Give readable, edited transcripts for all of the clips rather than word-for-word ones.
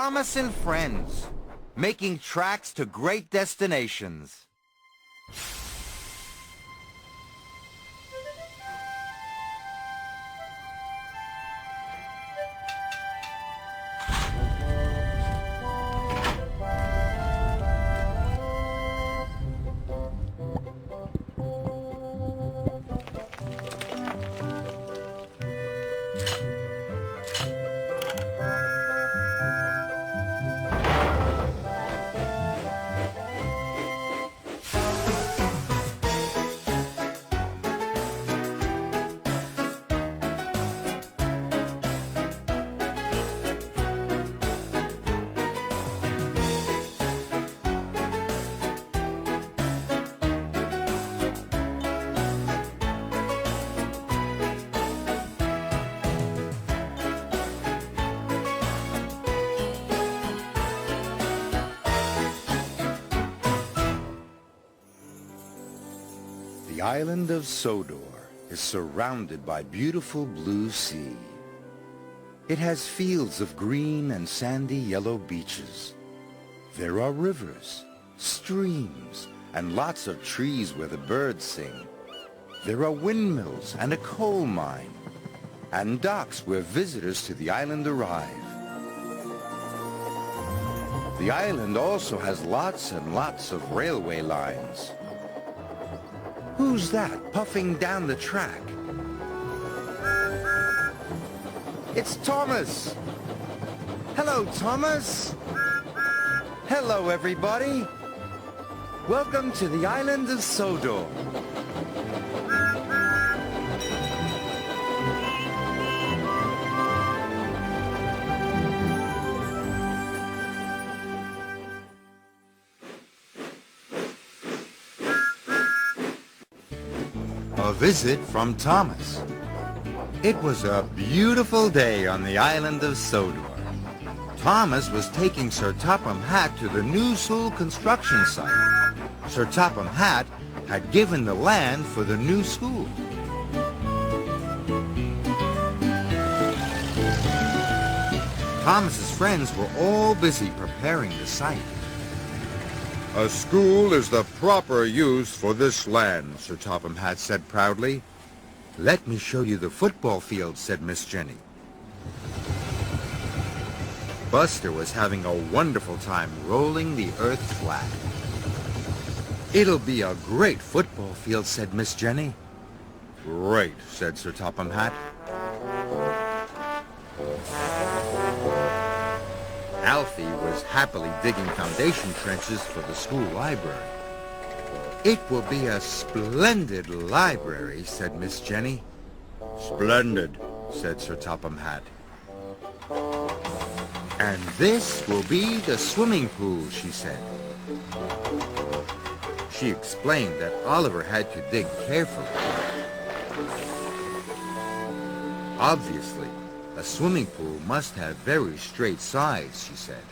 Thomas and friends, making tracks to great destinations. The Island of Sodor is surrounded by beautiful blue sea. It has fields of green and sandy yellow beaches. There are rivers, streams, and lots of trees where the birds sing. There are windmills and a coal mine, and docks where visitors to the island arrive. The island also has lots and lots of railway lines. Who's that puffing down the track? It's Thomas! Hello, Thomas! Hello, everybody! Welcome to the Island of Sodor. A visit from Thomas. It was a beautiful day on the island of Sodor. Thomas was taking Sir Topham Hatt to the new school construction site. Sir Topham Hatt had given the land for the new school. Thomas's friends were all busy preparing the site. A school is the proper use for this land, Sir Topham Hatt said proudly. Let me show you the football field, said Miss Jenny. Buster was having a wonderful time rolling the earth flat. It'll be a great football field, said Miss Jenny. Great, said Sir Topham Hatt. Alfie was happily digging foundation trenches for the school library. It will be a splendid library, said Miss Jenny. Splendid, said Sir Topham Hatt. And this will be the swimming pool, she said. She explained that Oliver had to dig carefully. Obviously, a swimming pool must have very straight sides, she said.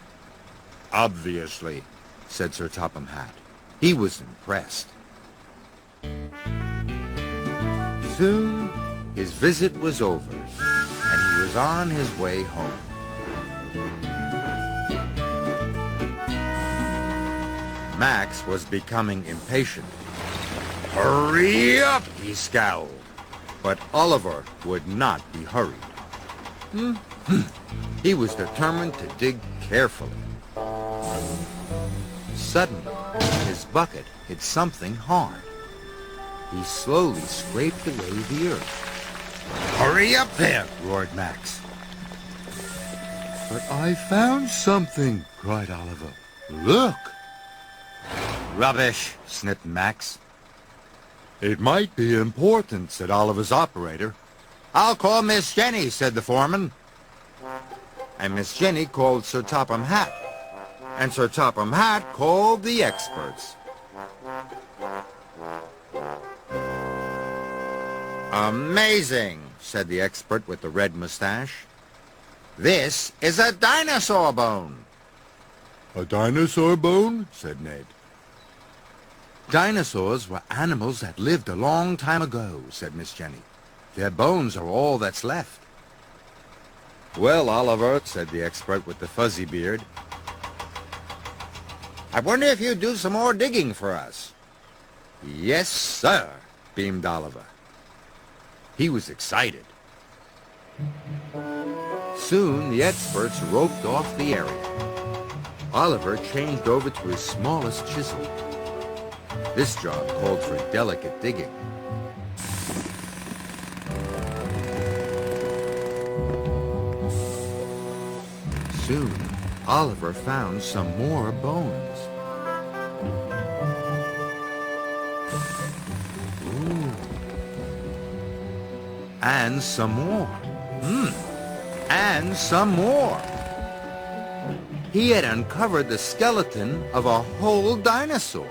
Obviously, said Sir Topham Hatt. He was impressed. Soon, his visit was over, and he was on his way home. Max was becoming impatient. hurry up, He scowled, but Oliver would not be hurried. He was determined to dig carefully. Suddenly, his bucket hit something hard. He slowly scraped away the earth. hurry up there, Roared Max. But I found something, cried Oliver. Look. Rubbish, sniffed Max. It might be important, said Oliver's operator. I'll call Miss Jenny, said the foreman. And Miss Jenny called Sir Topham Hatt. And Sir Topham Hatt called the experts. Amazing, said the expert with the red mustache. This is a dinosaur bone. A dinosaur bone? Said Ned. Dinosaurs were animals that lived a long time ago, said Miss Jenny. Their bones are all that's left. Well, Oliver, said the expert with the fuzzy beard, I wonder if you'd do some more digging for us. Yes, sir, beamed Oliver. He was excited. Soon, the experts roped off the area. Oliver changed over to his smallest chisel. This job called for delicate digging. Soon, Oliver found some more bones. Ooh. And some more. And some more. He had uncovered the skeleton of a whole dinosaur.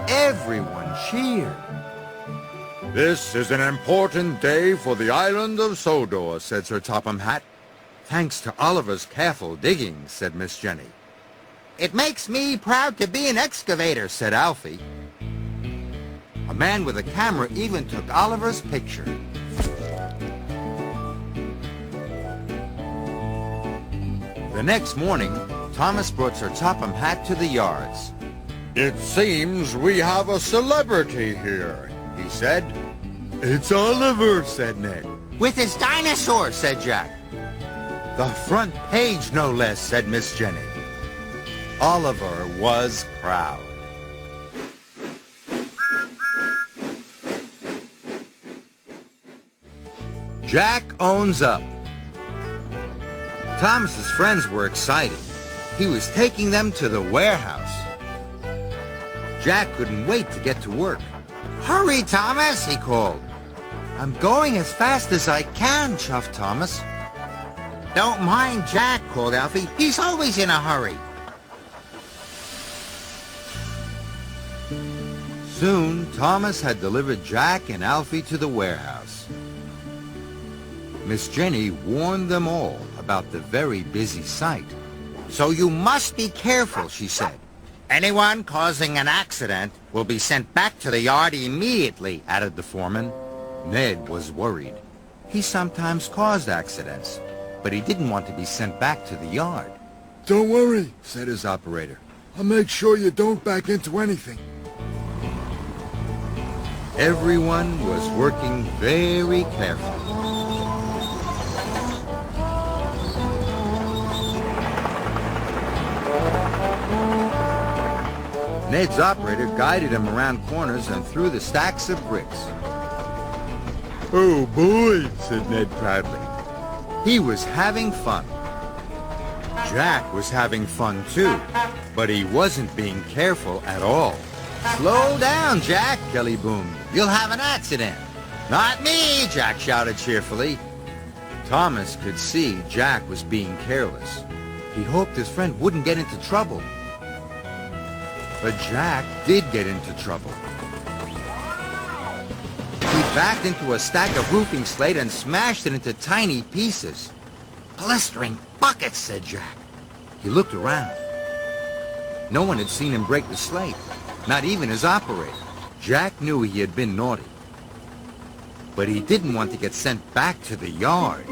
Everyone cheered. This is an important day for the Island of Sodor, said Sir Topham Hatt. Thanks to Oliver's careful digging, said Miss Jenny. It makes me proud to be an excavator, said Alfie. A man with a camera even took Oliver's picture. The next morning, Thomas brought Sir Topham Hatt to the yards. It seems we have a celebrity here, he said. It's Oliver, said Ned. With his dinosaur, said Jack. The front page, no less, said Miss Jenny. Oliver was proud. Jack owns up. Thomas's friends were excited. He was taking them to the warehouse. Jack couldn't wait to get to work. Hurry, Thomas, he called. I'm going as fast as I can, chuffed Thomas. Don't mind Jack, called Alfie. He's always in a hurry. Soon, Thomas had delivered Jack and Alfie to the warehouse. Miss Jenny warned them all about the very busy site. So you must be careful, she said. Anyone causing an accident will be sent back to the yard immediately, added the foreman. Ned was worried. He sometimes caused accidents, but he didn't want to be sent back to the yard. Don't worry, said his operator. I'll make sure you don't back into anything. Everyone was working very carefully. Ned's operator guided him around corners and through the stacks of bricks. Oh boy, said Ned proudly. He was having fun. Jack was having fun too, but he wasn't being careful at all. Slow down, Jack, Kelly boomed. You'll have an accident. Not me, Jack shouted cheerfully. Thomas could see Jack was being careless. He hoped his friend wouldn't get into trouble. But Jack did get into trouble. He backed into a stack of roofing slate and smashed it into tiny pieces. Blistering buckets, said Jack. He looked around. No one had seen him break the slate, not even his operator. Jack knew he had been naughty, but he didn't want to get sent back to the yard.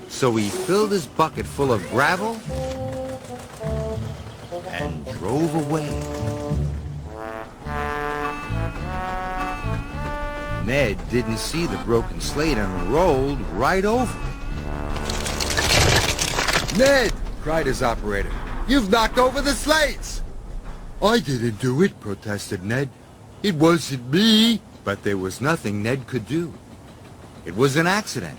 So he filled his bucket full of gravel and drove away. Ned didn't see the broken slate and rolled right over it. Ned, cried his operator, you've knocked over the slates! I didn't do it, protested Ned. It wasn't me. But there was nothing Ned could do. It was an accident.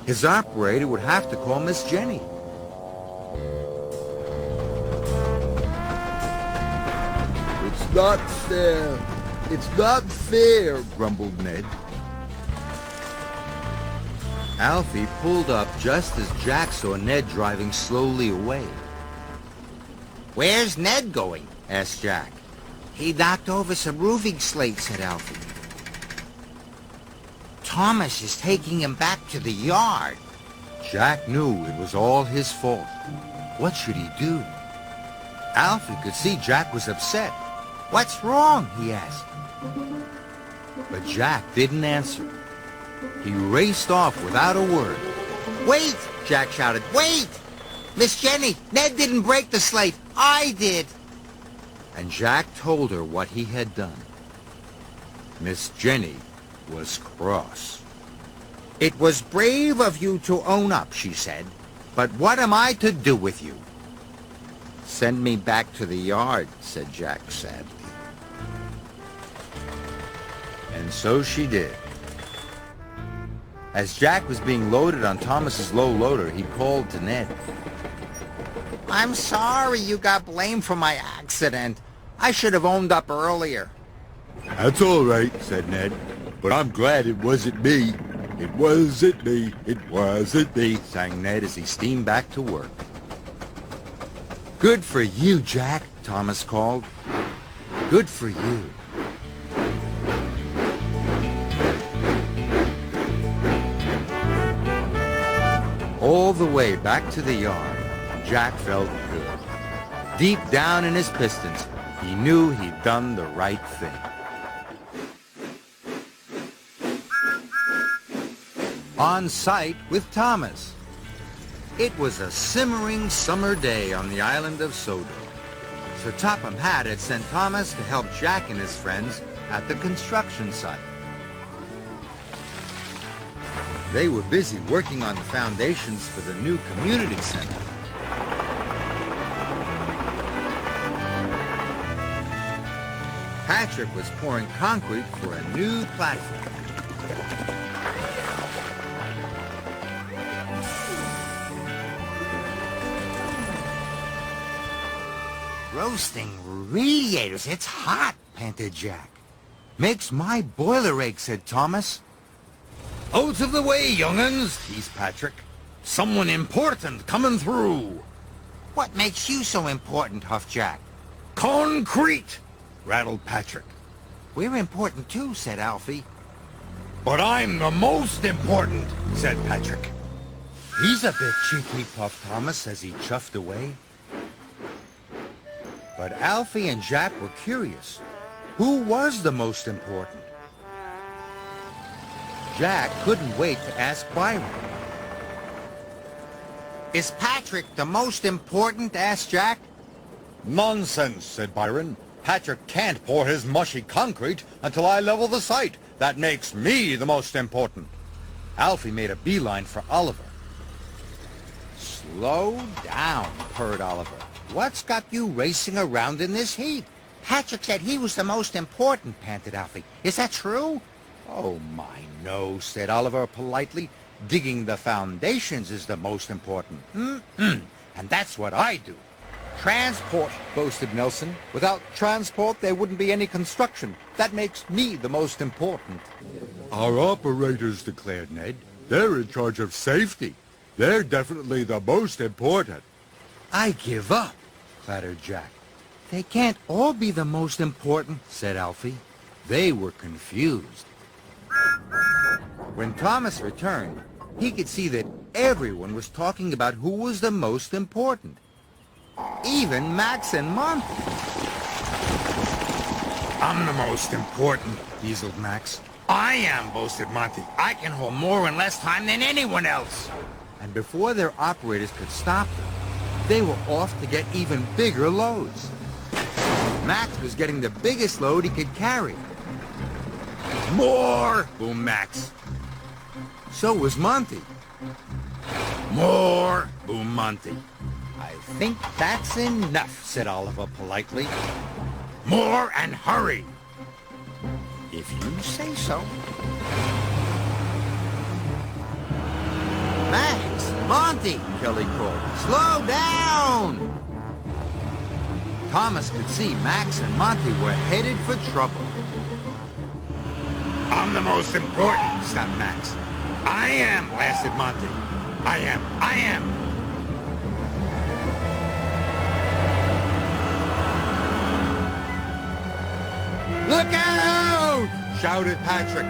His operator would have to call Miss Jenny. It's not fair. It's not fair, grumbled Ned. Alfie pulled up just as Jack saw Ned driving slowly away. Where's Ned going? Asked Jack. He knocked over some roofing slates, said Alfie. Thomas is taking him back to the yard. Jack knew it was all his fault. What should he do? Alfie could see Jack was upset. What's wrong? He asked. But Jack didn't answer. He raced off without a word. Wait! Jack shouted. Wait! Miss Jenny, Ned didn't break the slate. I did. And Jack told her what he had done. Miss Jenny was cross. It was brave of you to own up, she said. But what am I to do with you? Send me back to the yard, said Jack sadly. And so she did. As Jack was being loaded on Thomas's low loader, he called to Ned. I'm sorry you got blamed for my accident. I should have owned up earlier. That's all right, said Ned. But I'm glad it wasn't me. It wasn't me. It wasn't me, Sang Ned as he steamed back to work. Good for you, Jack, Thomas called. Good for you. All the way back to the yard, Jack felt good. Deep down in his pistons, he knew he'd done the right thing. On site with Thomas. It was a simmering summer day on the island of Sodor. Sir Topham Hatt had sent Thomas to help Jack and his friends at the construction site. They were busy working on the foundations for the new community center. Patrick was pouring concrete for a new platform. Roasting radiators. It's hot, panted Jack. Makes my boiler ache, said Thomas. Out of the way, young'uns, teased Patrick. Someone important coming through. What makes you so important, huffed Jack. Concrete, rattled Patrick. We're important too, said Alfie. But I'm the most important, said Patrick. He's a bit cheeky, puffed Thomas as he chuffed away. But Alfie and Jack were curious. Who was the most important? Jack couldn't wait to ask Byron. Is Patrick the most important? Asked Jack. Nonsense, said Byron. Patrick can't pour his mushy concrete until I level the site. That makes me the most important. Alfie made a beeline for Oliver. Slow down, purred Oliver. What's got you racing around in this heat? Patrick said he was the most important, panted Alfie. Is that true? Oh, my no, said Oliver politely. Digging the foundations is the most important. And that's what I do. Transport, boasted Nelson. Without transport, there wouldn't be any construction. That makes me the most important. Our operators, declared Ned. They're in charge of safety. They're definitely the most important. I give up, clattered Jack. They can't all be the most important, said Alfie. They were confused. When Thomas returned, he could see that everyone was talking about who was the most important. Even Max and Monty. I'm the most important, dieseled Max. I am, boasted Monty. I can haul more in less time than anyone else. And before their operators could stop them, they were off to get even bigger loads. Max was getting the biggest load he could carry. More, boomed Max. So was Monty. More, boomed Monty. I think that's enough, said Oliver politely. More and hurry. if you say so. Max! Monty! Kelly called. Slow down! Thomas could see Max and Monty were headed for trouble. I'm the most important, snapped Max. I am, blasted Monty. I am. Look out! Shouted Patrick.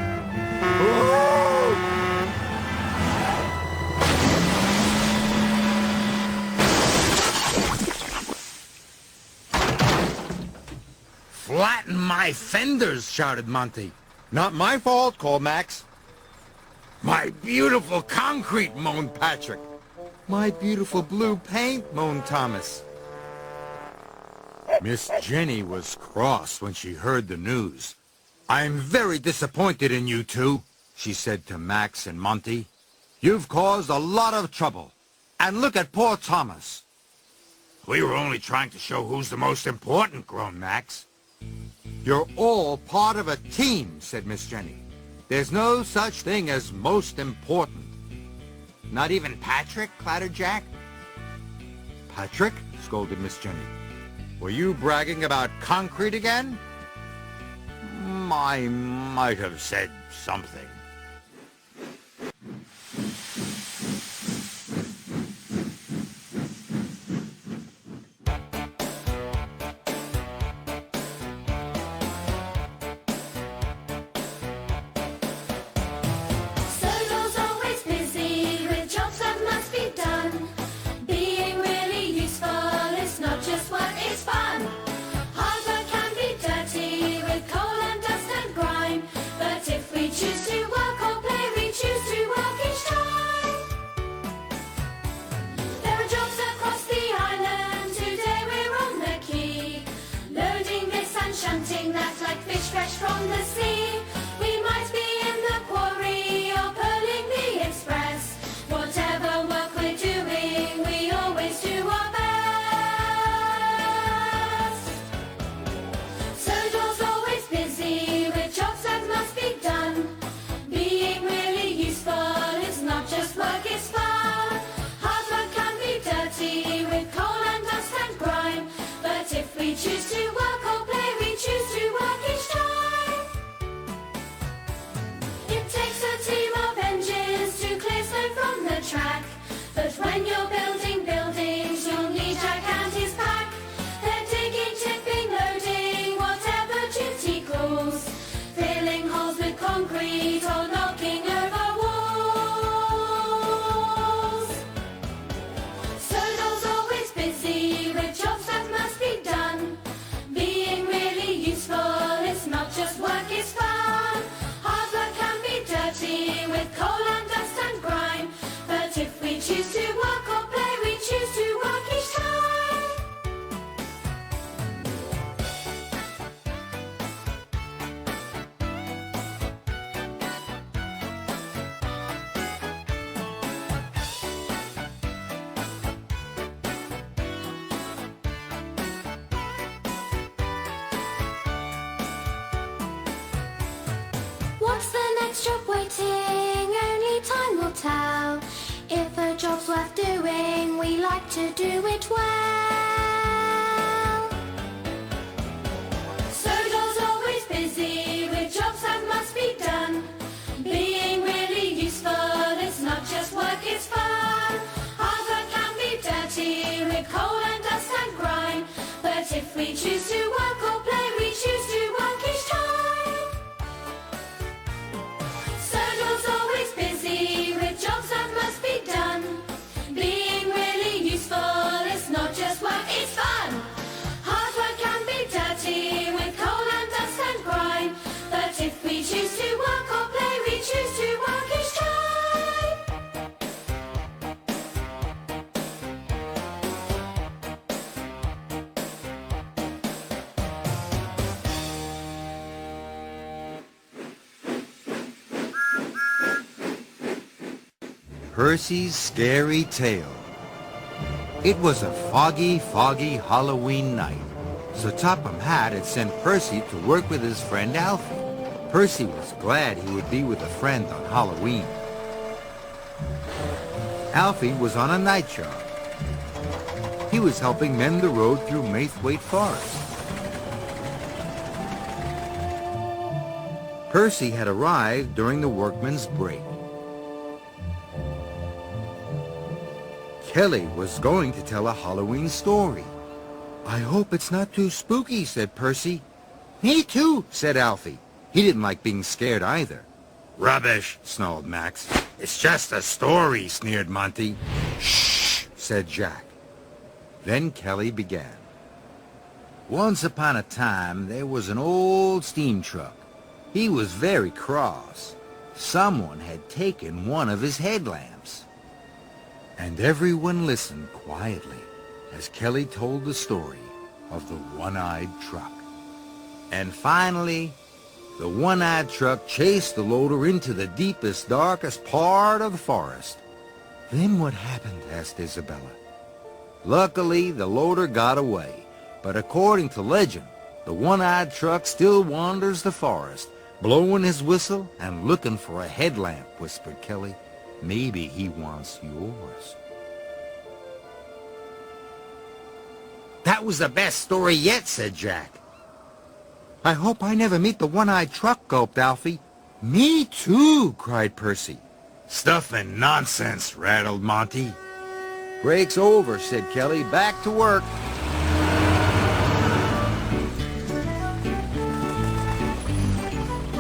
Flatten my fenders, shouted Monty. Not my fault, called Max. My beautiful concrete, moaned Patrick. My beautiful blue paint, moaned Thomas. Miss Jenny was cross when she heard the news. I'm very disappointed in you two, she said to Max and Monty. You've caused a lot of trouble. And look at poor Thomas. We were only trying to show who's the most important, groaned Max. You're all part of a team, said Miss Jenny. There's no such thing as most important. Not even Patrick? Clattered Jack. Patrick? Scolded Miss Jenny. Were you bragging about concrete again? I might have said something. What's the next job waiting? Only time will tell. If a job's worth doing, we like to do it well. Sodor's always busy with jobs that must be done. Being really useful, it's not just work, it's fun. Hard work can be dirty with coal and dust and grime. But if we choose to work or play, we choose to work each time. Percy's Scary Tale. It was a foggy, foggy Halloween night, so Topham Hatt had sent Percy to work with his friend Alfie. Percy was glad he would be with a friend on Halloween. Alfie was on a night job. He was helping mend the road through Maithwaite Forest. Percy had arrived during the workman's break. Kelly was going to tell a Halloween story. I hope it's not too spooky, said Percy. Me too, said Alfie. He didn't like being scared either. Rubbish, snarled Max. it's just a story, sneered Monty. Shh, said Jack. Then Kelly began. Once upon a time, there was an old steam truck. He was very cross. Someone had taken one of his headlamps. And everyone listened quietly as Kelly told the story of the one-eyed truck. And finally, the one-eyed truck chased the loader into the deepest, darkest part of the forest. Then what happened? Asked Isobella. Luckily, the loader got away, but according to legend, the one-eyed truck still wanders the forest, blowing his whistle and looking for a headlamp, whispered Kelly. Maybe he wants yours. That was the best story yet, said Jack. I hope I never meet the one-eyed truck, gulped Alfie. Me too, cried Percy. Stuff and nonsense, rattled Monty. Break's over, said Kelly. Back to work.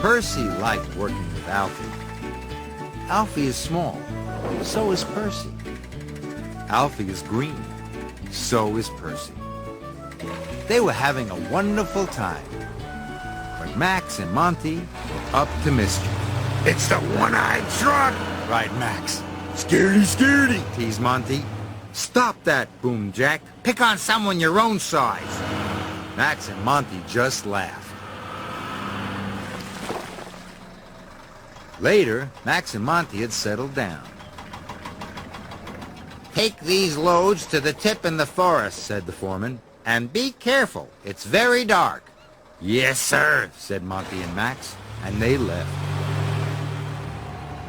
Percy liked working with Alfie. Alfie is small. So is Percy. Alfie is green. So is Percy. They were having a wonderful time. But Max and Monty were up to mischief. It's the one-eyed truck, cried Max. Scaredy, scaredy, Teased Monty. Stop that, boomed Jack. Pick on someone your own size. Max and Monty just laughed. Later, Max and Monty had settled down. Take these loads to the tip in the forest, said the foreman. And be careful. It's very dark. Yes, sir, said Monty and Max, and they left.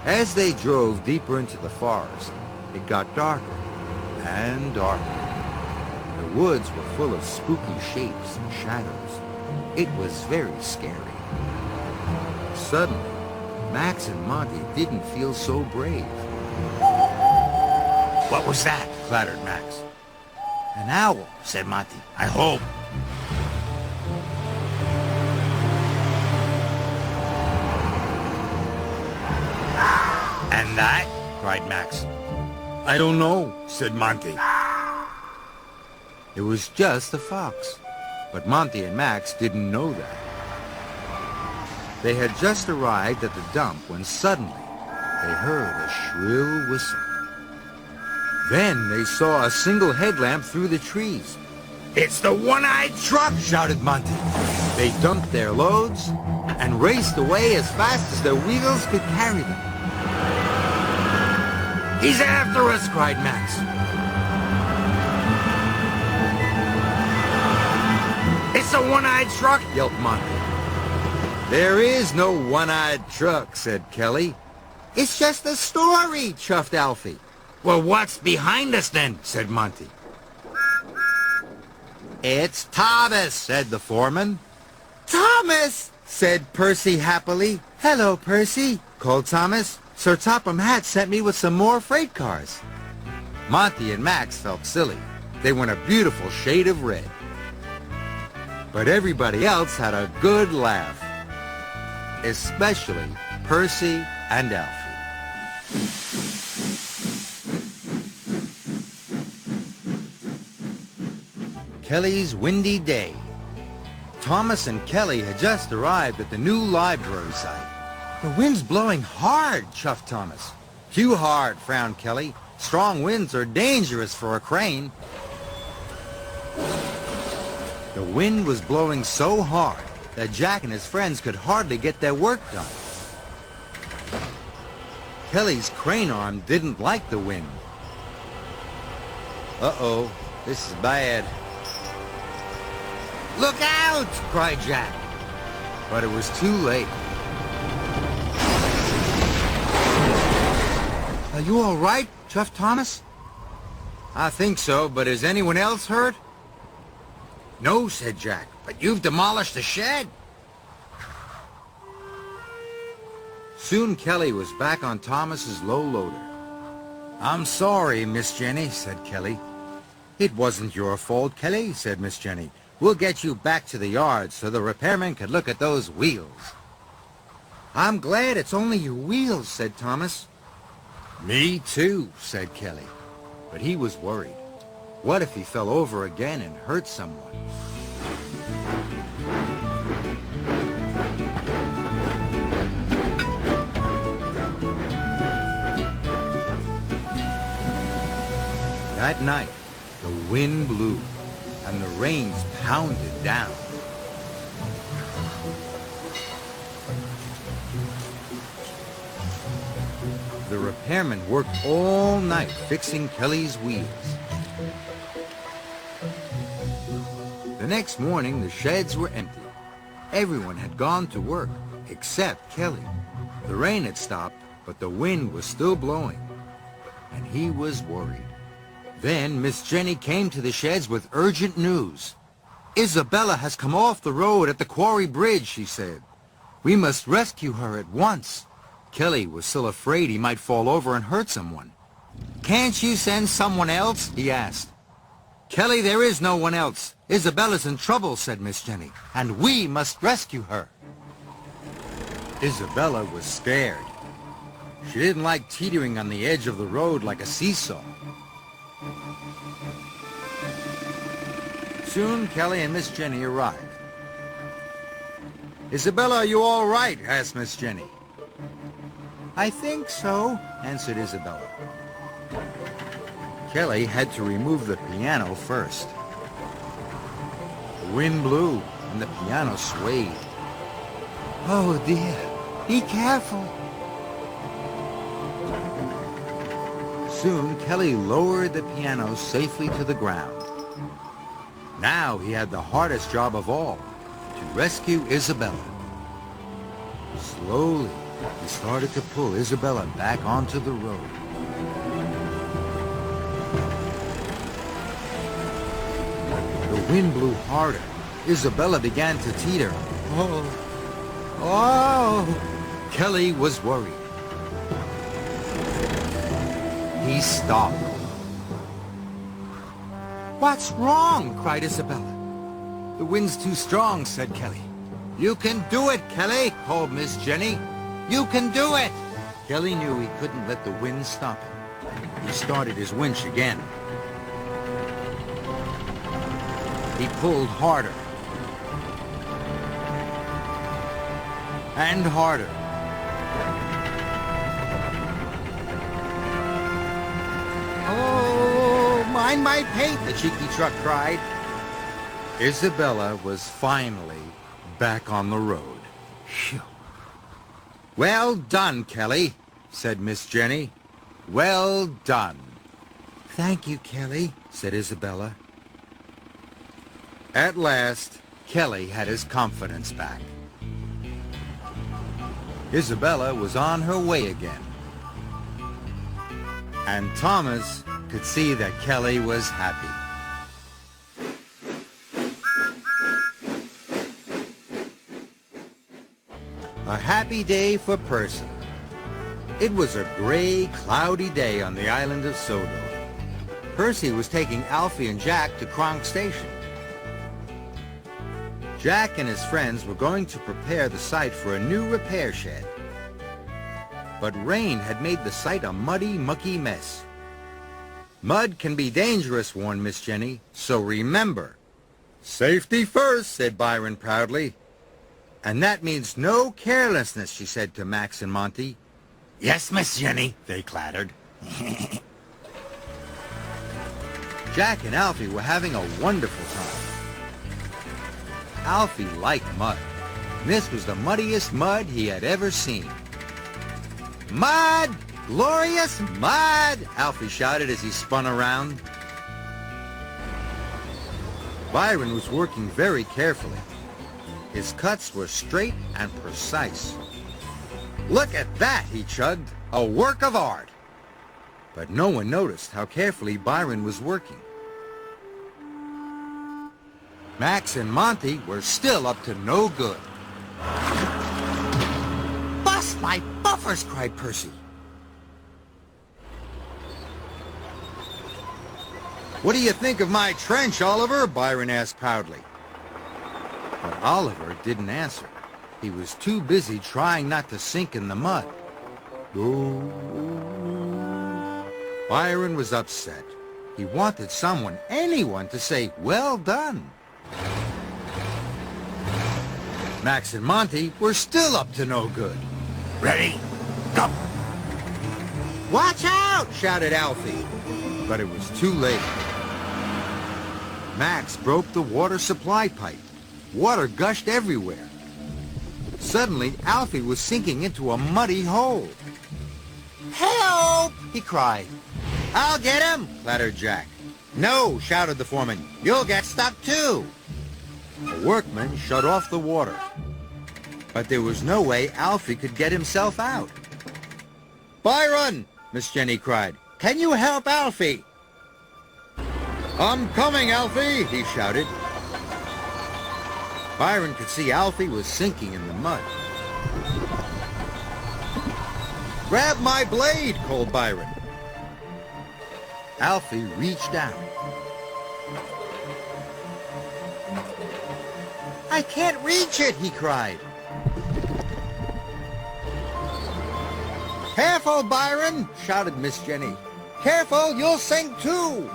As they drove deeper into the forest, it got darker and darker. The woods were full of spooky shapes and shadows. It was very scary. Suddenly, Max and Monty didn't feel so brave. What was that? Clattered Max. An owl, said Monty. I hope. And that? Cried Max. I don't know, Said Monty. It was just a fox. But Monty and Max didn't know that. They had just arrived at the dump when suddenly they heard a shrill whistle. Then they saw a single headlamp through the trees. It's the one-eyed truck, Shouted Monty. They dumped their loads and raced away as fast as their wheels could carry them. He's after us, cried Max. It's the one-eyed truck, Yelped Monty. There is no one-eyed truck, said Kelly. It's just a story, chuffed Alfie. Well, what's behind us then? Said Monty. It's Thomas, said the foreman. Thomas, said Percy happily. Hello, Percy, called Thomas. Sir Topham Hatt sent me with some more freight cars. Monty and Max felt silly. They were in a beautiful shade of red. But everybody else had a good laugh. Especially Percy and Alfie. Kelly's windy day. Thomas and Kelly had just arrived at the new library site. The wind's blowing hard, chuffed Thomas. Too hard, frowned Kelly. Strong winds are dangerous for a crane. The wind was blowing so hard that Jack and his friends could hardly get their work done. Kelly's crane arm didn't like the wind. Uh-oh, this is bad. Look out! Cried Jack. But it was too late. Are you all right, chuffed Thomas? I think so, but is anyone else hurt? No, said Jack, but you've demolished the shed. Soon Kelly was back on Thomas's low loader. I'm sorry, Miss Jenny, said Kelly. It wasn't your fault, Kelly, said Miss Jenny. We'll get you back to the yard so the repairman can look at those wheels. I'm glad it's only your wheels, said Thomas. Me too, said Kelly. But he was worried. What if he fell over again and hurt someone? That night, the wind blew, and the rains pounded down. The repairman worked all night fixing Kelly's wheels. The next morning, the sheds were empty. Everyone had gone to work, except Kelly. The rain had stopped, but the wind was still blowing, and he was worried. Then Miss Jenny came to the sheds with urgent news. "Isabella has come off the road at the quarry bridge," she said. "We must rescue her at once." Kelly was still afraid he might fall over and hurt someone. "Can't you send someone else?" he asked. "Kelly, there is no one else. Isabella's in trouble," said Miss Jenny, "and we must rescue her." Isabella was scared. She didn't like teetering on the edge of the road like a seesaw. Soon, Kelly and Miss Jenny arrived. "Isabella, are you all right?" asked Miss Jenny. "I think so," answered Isabella. Kelly had to remove the piano first. The wind blew, and the piano swayed. "Oh, dear. Be careful." Soon, Kelly lowered the piano safely to the ground. Now he had the hardest job of all, to rescue Isabella. Slowly, he started to pull Isabella back onto the road. The wind blew harder. Isabella began to teeter. "Oh! Oh!" Kelly was worried. He stopped. "What's wrong?" cried Isabella. "The wind's too strong," said Kelly. "You can do it, Kelly," called Miss Jenny. "You can do it!" Kelly knew he couldn't let the wind stop him. He started his winch again. He pulled harder. And harder. "Oh, mind my paint," the cheeky truck cried. Isabella was finally back on the road. Phew. "Well done, Kelly," said Miss Jenny. "Well done." "Thank you, Kelly," said Isabella. At last, Kelly had his confidence back. Isabella was on her way again. And Thomas could see that Kelly was happy. A happy day for Percy. It was a gray, cloudy day on the island of Sodor. Percy was taking Alfie and Jack to Kronk Station. Jack and his friends were going to prepare the site for a new repair shed. But rain had made the site a muddy, mucky mess. "Mud can be dangerous," warned Miss Jenny, "so remember." "Safety first," said Byron proudly. "And that means no carelessness," she said to Max and Monty. "Yes, Miss Jenny," they clattered. Jack and Alfie were having a wonderful time. Alfie liked mud. This was the muddiest mud he had ever seen. "Mud! Glorious mud!" Alfie shouted as he spun around. Byron was working very carefully. His cuts were straight and precise. "Look at that," he chugged. "A work of art." But no one noticed how carefully Byron was working. Max and Monty were still up to no good. "Bust my buffers!" cried Percy. "What do you think of my trench, Oliver?" Byron asked proudly. But Oliver didn't answer. He was too busy trying not to sink in the mud. Oh. Byron was upset. He wanted someone, anyone, to say, "Well done." Max and Monty were still up to no good. Ready? Go! "Watch out!" shouted Alfie. But it was too late. Max broke the water supply pipe. Water gushed everywhere. Suddenly, Alfie was sinking into a muddy hole. "Help!" he cried. "I'll get him!" clattered Jack. "No!" shouted the foreman. "You'll get stuck too!" The workmen shut off the water. But there was no way Alfie could get himself out. "Byron!" Miss Jenny cried. "Can you help Alfie?" "I'm coming, Alfie!" he shouted. Byron could see Alfie was sinking in the mud. "Grab my blade!" called Byron. Alfie reached out. "I can't reach it!" he cried. "Careful, Byron!" shouted Miss Jenny. "Careful, you'll sink too!"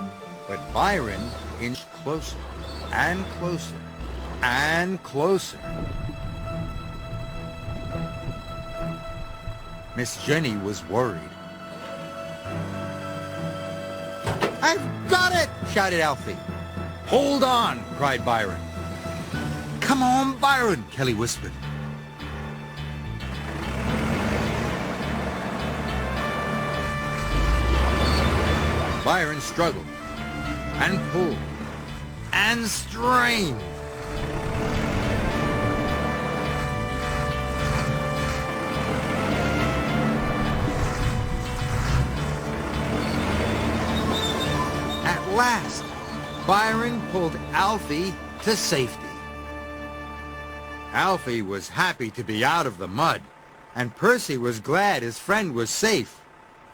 But Byron inched closer and closer and closer. Miss Jenny was worried. "I've got it!" shouted Alfie. "Hold on!" cried Byron. "Come on, Byron!" Kelly whispered. Byron struggled and pulled and strained. At last, Byron pulled Alfie to safety. Alfie was happy to be out of the mud, and Percy was glad his friend was safe.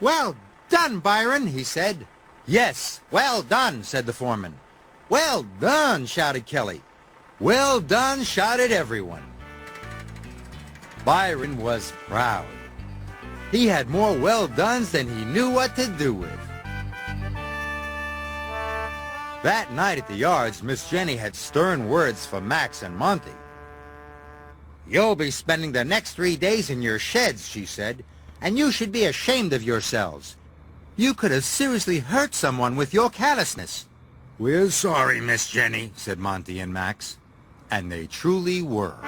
"Well done, Byron," he said. "Yes, well done," said the foreman. "Well done," shouted Kelly. "Well done," shouted everyone. Byron was proud. He had more well dones than he knew what to do with. That night at the yards, Miss Jenny had stern words for Max and Monty. "You'll be spending the next 3 days in your sheds," she said, "and you should be ashamed of yourselves. You could have seriously hurt someone with your callousness." "We're sorry, Miss Jenny," said Monty and Max. And they truly were.